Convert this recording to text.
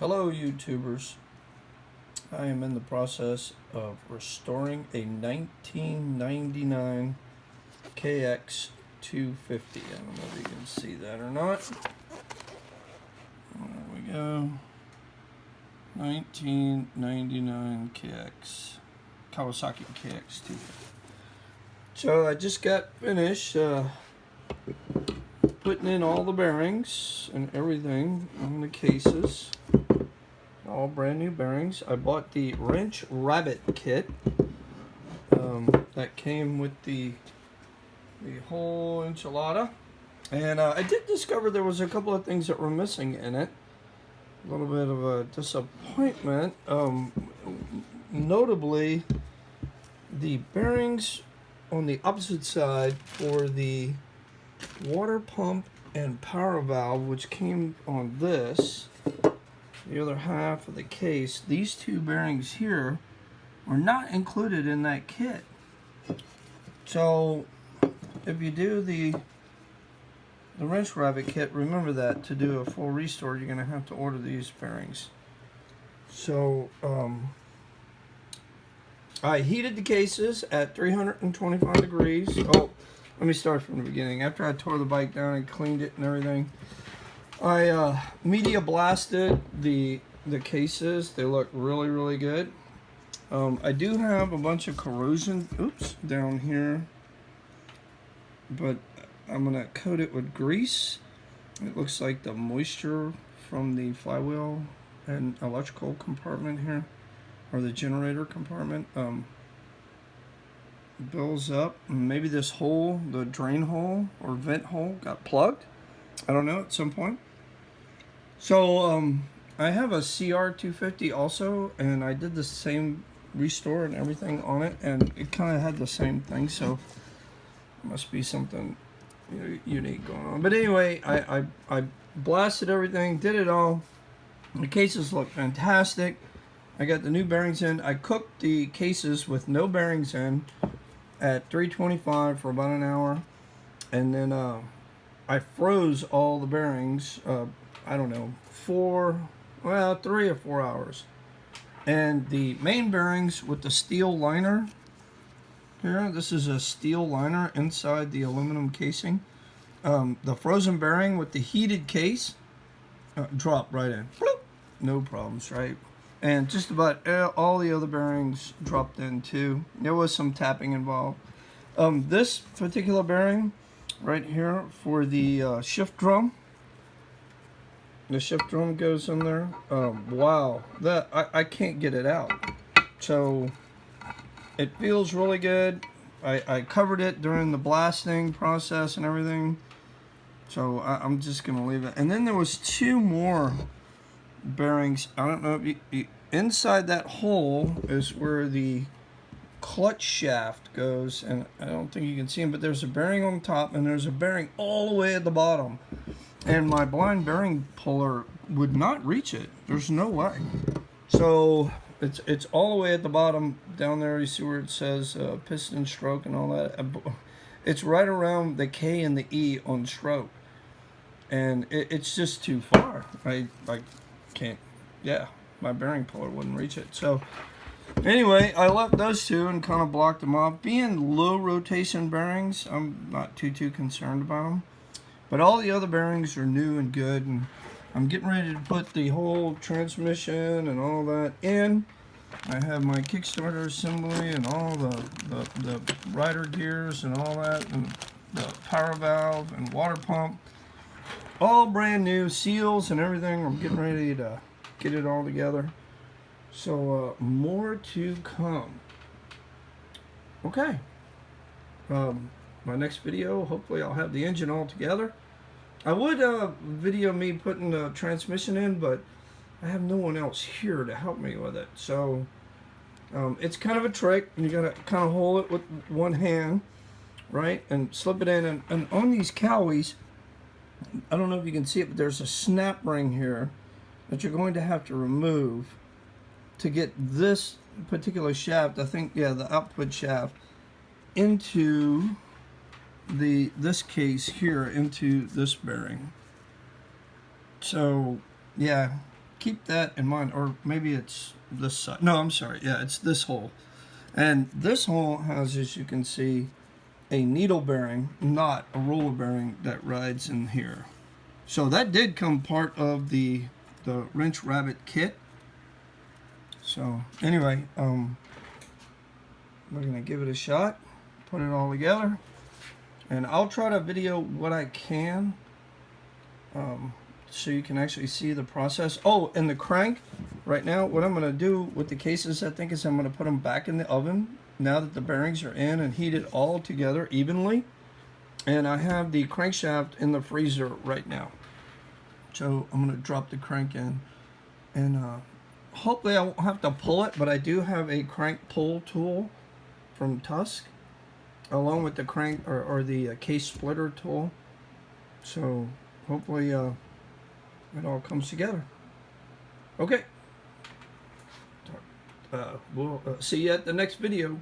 Hello YouTubers. I am in the process of restoring a 1999 KX250. I don't know if you can see that or not. There we go. 1999 Kawasaki KX250. So I just got finished putting in all the bearings and everything on the cases. All brand new bearings. I bought the wrench rabbit kit that came with the whole enchilada, and I did discover there was a couple of things that were missing in it. A little bit of a disappointment. Notably, the bearings on the opposite side for the water pump and power valve, which came on this, the other half of the case, these two bearings here were not included in that kit. So if you do the wrench rabbit kit, remember that to do a full restore you're going to have to order these bearings. So I heated the cases at 325 degrees. Oh, let me start from the beginning. After I tore the bike down and cleaned it and everything, I media blasted the cases. They look really good. I do have a bunch of corrosion down here, but I'm gonna coat it with grease. It looks like the moisture from the flywheel and electrical compartment here, or the generator compartment, builds up. Maybe this hole, the drain hole or vent hole, got plugged. I don't know, at some point. So I have a CR250 also, and I did the same restore and everything on it, and it kind of had the same thing, so it must be something unique going on. But anyway, I blasted everything, did it all. The cases look fantastic. I got the new bearings in. I cooked the cases with no bearings in at 325 for about an hour, and then I froze all the bearings, I don't know, 3 or 4 hours. And the main bearings with the steel liner here, this is a steel liner inside the aluminum casing. The frozen bearing with the heated case dropped right in. Bloop! No problems, right? And just about all the other bearings dropped in too. There was some tapping involved. This particular bearing right here for the shift drum. The shift drum goes in there. Wow, that I can't get it out. So it feels really good. I covered it during the blasting process and everything. So I'm just gonna leave it. And then there was two more bearings. I don't know if inside that hole is where the clutch shaft goes, and I don't think you can see them, but there's a bearing on top and there's a bearing all the way at the bottom, and my blind bearing puller would not reach it. There's no way. So it's all the way at the bottom down there. You see where it says piston stroke and all that. It's right around the K and the E on stroke, and it's just too far. I can't, yeah, my bearing puller wouldn't reach it. So anyway, I left those two and kind of blocked them off. Being low rotation bearings, I'm not too concerned about them. But all the other bearings are new and good, and I'm getting ready to put the whole transmission and all that in. I have my Kickstarter assembly and all the rider gears and all that, and the power valve and water pump. All brand new, seals and everything. I'm getting ready to get it all together. So more to come. Okay. My next video, hopefully I'll have the engine all together. I would video me putting the transmission in, but I have no one else here to help me with it. So it's kind of a trick. You gotta kind of hold it with one hand, right, and slip it in. And on these Cowies, I don't know if you can see it, but there's a snap ring here that you're going to have to remove to get this particular shaft, I think, yeah, the output shaft, into this case here, into this bearing. So yeah, keep that in mind. Or maybe it's this side. No, I'm sorry. Yeah, it's this hole. And this hole has, as you can see, a needle bearing, not a roller bearing that rides in here. So that did come part of the wrench rabbit kit. So anyway, we're gonna give it a shot, put it all together, and I'll try to video what I can, so you can actually see the process. Oh, and the crank, right now, what I'm gonna do with the cases, I think, is I'm gonna put them back in the oven now that the bearings are in and heated all together evenly. And I have the crankshaft in the freezer right now. So I'm gonna drop the crank in, and hopefully I won't have to pull it, but I do have a crank pull tool from Tusk, along with the crank or the case splitter tool. So hopefully it all comes together. Okay. We'll see you at the next video.